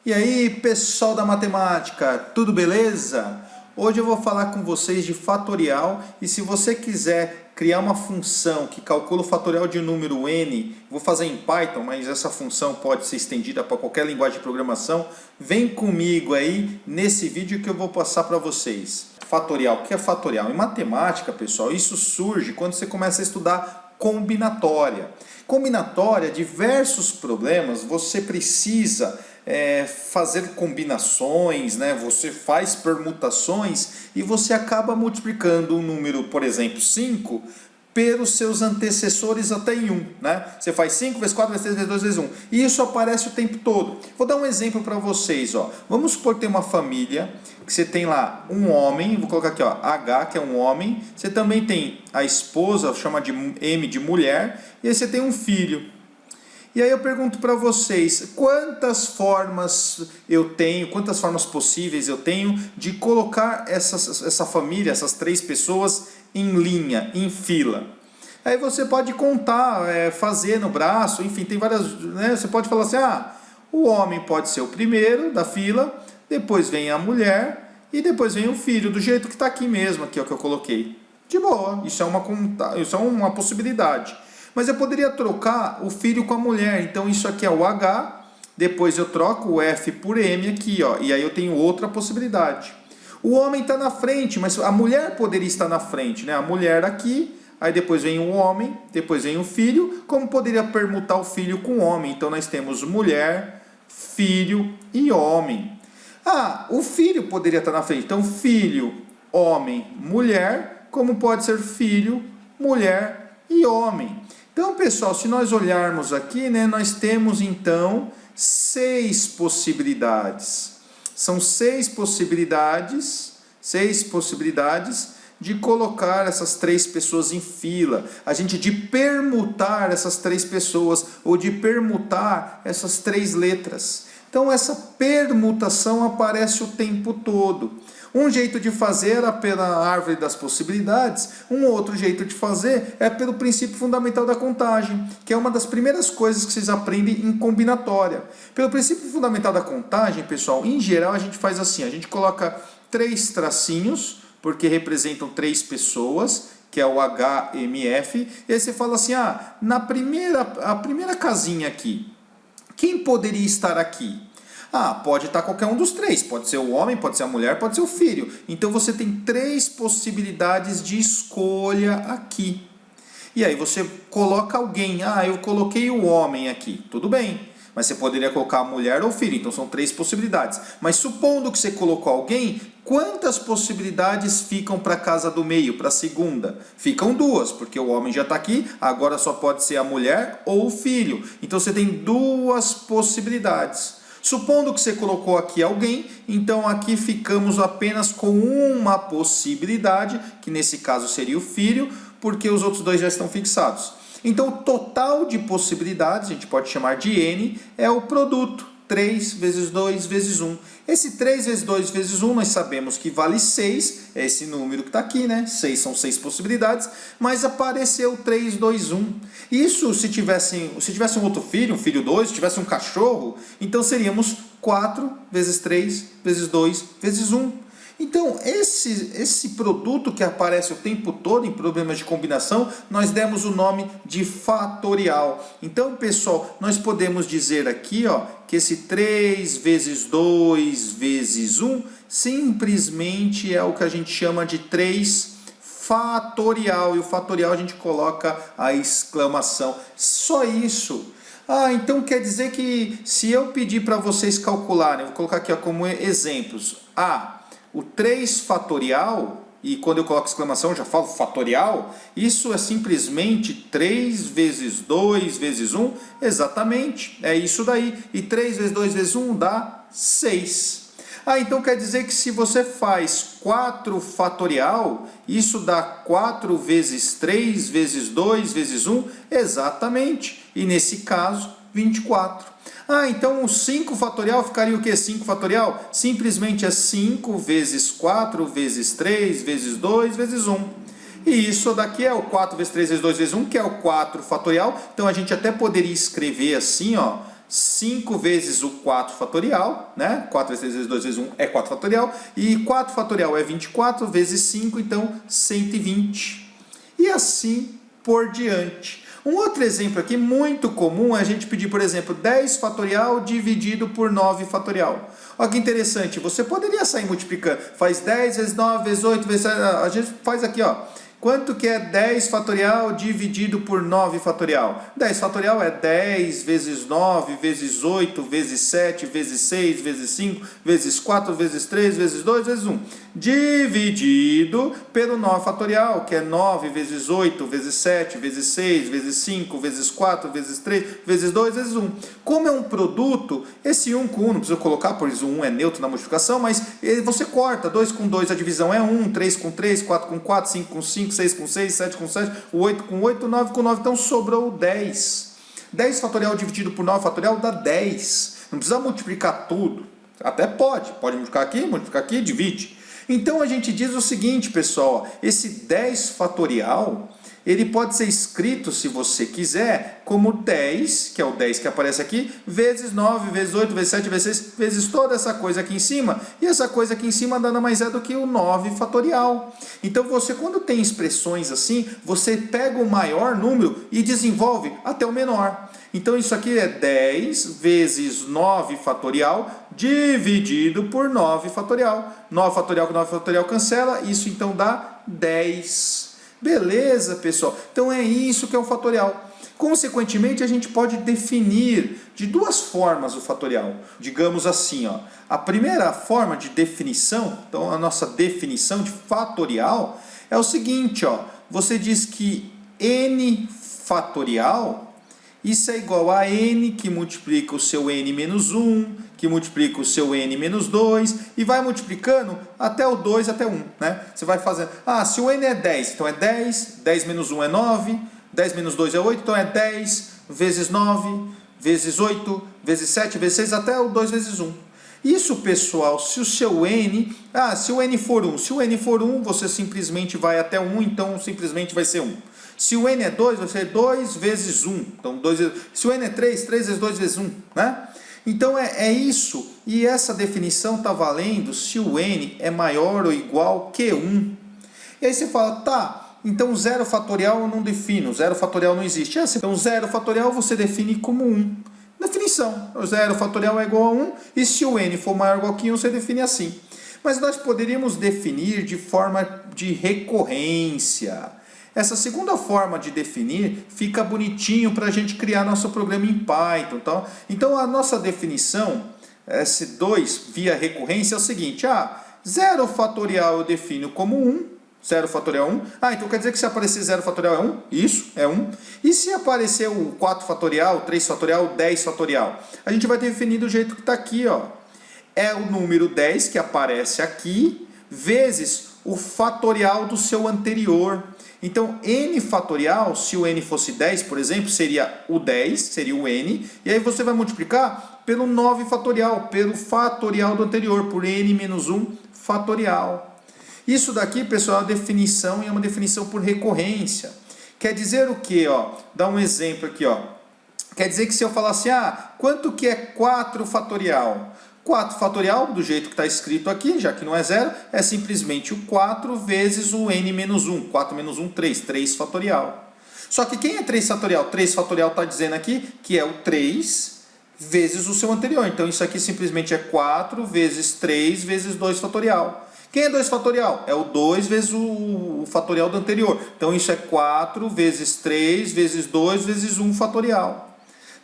E aí, pessoal da matemática, tudo beleza? Hoje eu vou falar com vocês de fatorial e se você quiser criar uma função que calcula o fatorial de um número n, vou fazer em Python, mas essa função pode ser estendida para qualquer linguagem de programação, vem comigo aí nesse vídeo que eu vou passar para vocês. Fatorial, o que é fatorial? Em matemática, pessoal, isso surge quando você começa a estudar combinatória. Combinatória, diversos problemas, você precisa fazer combinações, né? Você faz permutações e você acaba multiplicando um número, por exemplo, 5, pelos seus antecessores até em 1. Né? Você faz 5 vezes 4 vezes 3 vezes 2 vezes 1. E isso aparece o tempo todo. Vou dar um exemplo para vocês. Ó. Vamos supor que tem uma família que você tem lá um homem, vou colocar aqui ó, H, que é um homem. Você também tem a esposa, chama de M de mulher, e aí você tem um filho. E aí eu pergunto para vocês, quantas formas eu tenho, quantas formas possíveis eu tenho de colocar essa família, essas três pessoas em linha, em fila? Aí você pode contar, fazer no braço, enfim, tem várias, né? Você pode falar assim, o homem pode ser o primeiro da fila, depois vem a mulher e depois vem o filho, do jeito que está aqui mesmo, aqui ó, que eu coloquei. De boa, isso é uma possibilidade. Mas eu poderia trocar o filho com a mulher, então isso aqui é o H, depois eu troco o F por M aqui, ó, e aí eu tenho outra possibilidade. O homem está na frente, mas a mulher poderia estar na frente, né? A mulher aqui, aí depois vem o homem, depois vem o filho, como poderia permutar o filho com o homem? Então nós temos mulher, filho e homem. O filho poderia estar na frente, então filho, homem, mulher, como pode ser filho, mulher e homem. Então, pessoal, se nós olharmos aqui, né, nós temos, então, 6 possibilidades. São 6 possibilidades de colocar essas três pessoas em fila. De permutar essas três pessoas, ou de permutar essas três letras. Então, essa permutação aparece o tempo todo. Um jeito de fazer é pela árvore das possibilidades, um outro jeito de fazer é pelo princípio fundamental da contagem, que é uma das primeiras coisas que vocês aprendem em combinatória. Pelo princípio fundamental da contagem, pessoal, em geral a gente faz assim, a gente coloca 3 tracinhos, porque representam 3 pessoas, que é o HMF, e aí você fala assim, a primeira casinha aqui, quem poderia estar aqui? Pode estar qualquer um dos 3, pode ser o homem, pode ser a mulher, pode ser o filho. Então você tem 3 possibilidades de escolha aqui. E aí você coloca alguém, eu coloquei o homem aqui, tudo bem. Mas você poderia colocar a mulher ou o filho, então são 3 possibilidades. Mas supondo que você colocou alguém, quantas possibilidades ficam para a casa do meio, para a segunda? Ficam 2, porque o homem já está aqui, agora só pode ser a mulher ou o filho. Então você tem 2 possibilidades. Supondo que você colocou aqui alguém, então aqui ficamos apenas com uma possibilidade, que nesse caso seria o filho, porque os outros 2 já estão fixados. Então o total de possibilidades, a gente pode chamar de N, é o produto, 3 vezes 2 vezes 1. Esse 3 vezes 2 vezes 1 nós sabemos que vale 6, é esse número que está aqui, né? 6 são 6 possibilidades, mas apareceu 3, 2, 1. Isso se tivesse um outro filho, um filho 2, se tivesse um cachorro, então seríamos 4 vezes 3 vezes 2 vezes 1. Então, esse produto que aparece o tempo todo em problemas de combinação, nós demos o nome de fatorial. Então, pessoal, nós podemos dizer aqui que esse 3 vezes 2 vezes 1 simplesmente é o que a gente chama de 3 fatorial. E o fatorial a gente coloca a exclamação. Só isso. Então quer dizer que se eu pedir para vocês calcularem, vou colocar aqui como exemplos, o 3 fatorial, e quando eu coloco exclamação eu já falo fatorial, isso é simplesmente 3 vezes 2 vezes 1, exatamente, é isso daí, e 3 vezes 2 vezes 1 dá 6. Então quer dizer que se você faz 4 fatorial, isso dá 4 vezes 3 vezes 2 vezes 1, exatamente, e nesse caso 24. Então o 5 fatorial ficaria o que? 5 fatorial? Simplesmente é 5 vezes 4 vezes 3 vezes 2 vezes 1. E isso daqui é o 4 vezes 3 vezes 2 vezes 1, que é o 4 fatorial. Então a gente até poderia escrever assim, 5 vezes o 4 fatorial, né? 4 vezes 3 vezes 2 vezes 1 é 4 fatorial. E 4 fatorial é 24 vezes 5, então 120. E assim por diante. Um outro exemplo aqui muito comum é a gente pedir, por exemplo, 10 fatorial dividido por 9 fatorial. Olha que interessante, você poderia sair multiplicando. Faz 10 vezes 9 vezes 8 vezes... A gente faz aqui, ó. Quanto que é 10 fatorial dividido por 9 fatorial? 10 fatorial é 10 vezes 9 vezes 8 vezes 7 vezes 6 vezes 5 vezes 4 vezes 3 vezes 2 vezes 1. Dividido pelo 9 fatorial, que é 9 vezes 8 vezes 7 vezes 6 vezes 5 vezes 4 vezes 3 vezes 2 vezes 1. Como é um produto, esse 1 com 1 não precisa colocar, pois o 1 é neutro na multiplicação, mas você corta. 2 com 2 a divisão é 1, 3 com 3, 4 com 4, 5 com 5, 6 com 6, 7 com 7, 8 com 8, 9 com 9, então sobrou 10. 10 fatorial dividido por 9 fatorial dá 10. Não precisa multiplicar tudo. Até pode multiplicar aqui, divide. Então a gente diz o seguinte, pessoal, esse 10 fatorial, ele pode ser escrito, se você quiser, como 10, que é o 10 que aparece aqui, vezes 9, vezes 8, vezes 7, vezes 6, vezes toda essa coisa aqui em cima. E essa coisa aqui em cima nada mais é do que o 9 fatorial. Então você, quando tem expressões assim, você pega o maior número e desenvolve até o menor. Então isso aqui é 10 vezes 9 fatorial dividido por 9 fatorial. 9 fatorial com 9 fatorial cancela, isso então dá 10. Beleza, pessoal? Então é isso que é o fatorial. Consequentemente, a gente pode definir de duas formas o fatorial. Digamos assim, ó, a primeira forma de definição, então a nossa definição de fatorial é o seguinte, ó, você diz que n fatorial, isso é igual a n que multiplica o seu n menos 1, que multiplica o seu n menos 2, e vai multiplicando até o 2, até 1, né? Você vai fazendo, se o n é 10, então é 10, 10 menos 1 é 9, 10 menos 2 é 8, então é 10 vezes 9, vezes 8, vezes 7, vezes 6, até o 2 vezes 1. Isso, pessoal, se o seu n, se o n for 1, você simplesmente vai até 1, então simplesmente vai ser 1. Se o n é 2, vai ser 2 vezes 1. Então, 2 vezes... Se o n é 3, 3 vezes 2 vezes 1, né? Então é isso. E essa definição está valendo se o n é maior ou igual que 1. E aí você fala, tá, então 0 fatorial eu não defino, 0 fatorial não existe. Então 0 fatorial você define como 1. Definição, o 0 fatorial é igual a 1, e se o n for maior ou igual que 1, você define assim. Mas nós poderíamos definir de forma de recorrência. Essa segunda forma de definir fica bonitinho para a gente criar nosso programa em Python. Tá? Então a nossa definição, S2 via recorrência, é o seguinte, 0 fatorial eu defino como 1, 0 fatorial 1. Então quer dizer que se aparecer 0 fatorial é 1? Isso, é 1. E se aparecer o 4 fatorial, 3 fatorial, 10 fatorial? A gente vai definir do jeito que está aqui, ó. É o número 10 que aparece aqui, vezes o fatorial do seu anterior. Então, n fatorial, se o n fosse 10, por exemplo, seria o 10, seria o n, e aí você vai multiplicar pelo 9 fatorial, pelo fatorial do anterior, por n menos 1 fatorial. Isso daqui, pessoal, é uma definição, e é uma definição por recorrência. Quer dizer o quê? Dá um exemplo aqui. Quer dizer que se eu falar assim, quanto que é 4 fatorial? 4 fatorial, do jeito que está escrito aqui, já que não é 0, é simplesmente o 4 vezes o n menos 1. 4 menos 1, 3. 3 fatorial. Só que quem é 3 fatorial? 3 fatorial está dizendo aqui que é o 3 vezes o seu anterior. Então isso aqui simplesmente é 4 vezes 3 vezes 2 fatorial. Quem é 2 fatorial? É o 2 vezes o fatorial do anterior. Então isso é 4 vezes 3 vezes 2 vezes 1 fatorial.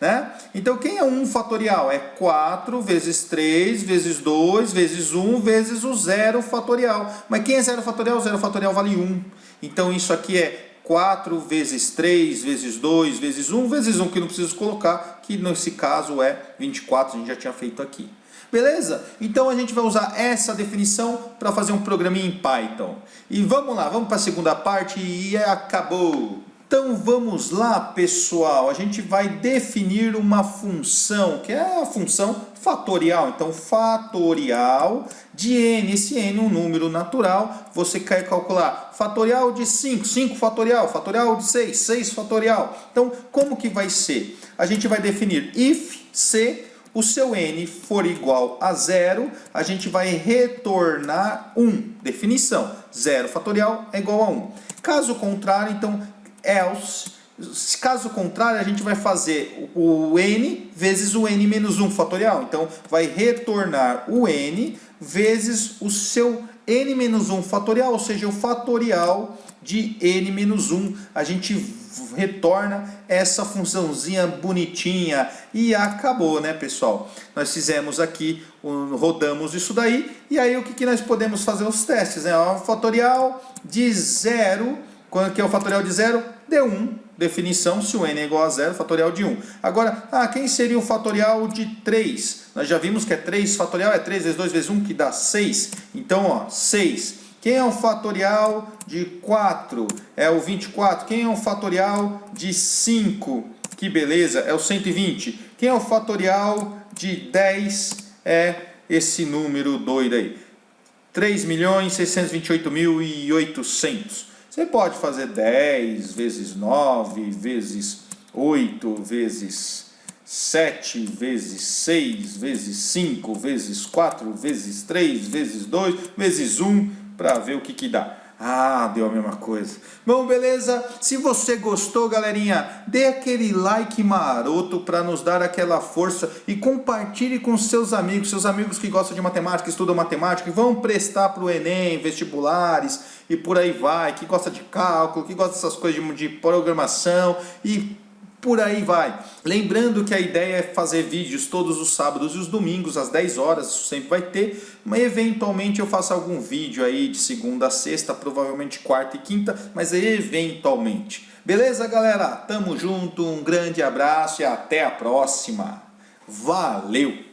Né? Então, quem é 1 fatorial? É 4 vezes 3 vezes 2 vezes 1 vezes o 0 fatorial. Mas quem é 0 fatorial? 0 fatorial vale 1. Então, isso aqui é 4 vezes 3 vezes 2 vezes 1 vezes 1, que não preciso colocar, que nesse caso é 24, a gente já tinha feito aqui. Beleza? Então, a gente vai usar essa definição para fazer um programinha em Python. E vamos lá, vamos para a segunda parte e acabou! Então vamos lá, pessoal, a gente vai definir uma função, que é a função fatorial. Então, fatorial de n, esse n é um número natural, você quer calcular fatorial de 5, 5 fatorial, fatorial de 6, 6 fatorial. Então, como que vai ser? A gente vai definir if Se o seu n for igual a 0, a gente vai retornar 1. Definição: 0 fatorial é igual a 1. Caso contrário, então, else. Caso contrário, a gente vai fazer o n vezes o n menos 1 fatorial. Então, vai retornar o n vezes o seu n menos 1 fatorial, ou seja, o fatorial de n menos 1. A gente retorna essa funçãozinha bonitinha e acabou, né, pessoal? Nós fizemos aqui, rodamos isso daí, e aí o que nós podemos fazer os testes, né? O fatorial de 0, quando que é o fatorial de 0? Deu 1. Definição: se o n é igual a 0, fatorial de 1. Agora, quem seria o fatorial de 3? Nós já vimos que é 3 fatorial, é 3 vezes 2 vezes 1, que dá 6. Então, ó, 6. Quem é o fatorial de 4? É o 24. Quem é o fatorial de 5? Que beleza, é o 120. Quem é o fatorial de 10? É esse número doido aí. 3.628.800. Você pode fazer 10 vezes 9, vezes 8, vezes 7, vezes 6, vezes 5, vezes 4, vezes 3, vezes 2, vezes 1, para ver o que dá. Deu a mesma coisa. Bom, beleza? Se você gostou, galerinha, dê aquele like maroto para nos dar aquela força e compartilhe com seus amigos que gostam de matemática, estudam matemática, que vão prestar para o Enem, vestibulares e por aí vai, que gosta de cálculo, que gosta dessas coisas de programação e por aí vai. Lembrando que a ideia é fazer vídeos todos os sábados e os domingos, às 10 horas, isso sempre vai ter. Mas eventualmente eu faço algum vídeo aí de segunda a sexta, provavelmente quarta e quinta, mas eventualmente. Beleza, galera? Tamo junto, um grande abraço e até a próxima. Valeu!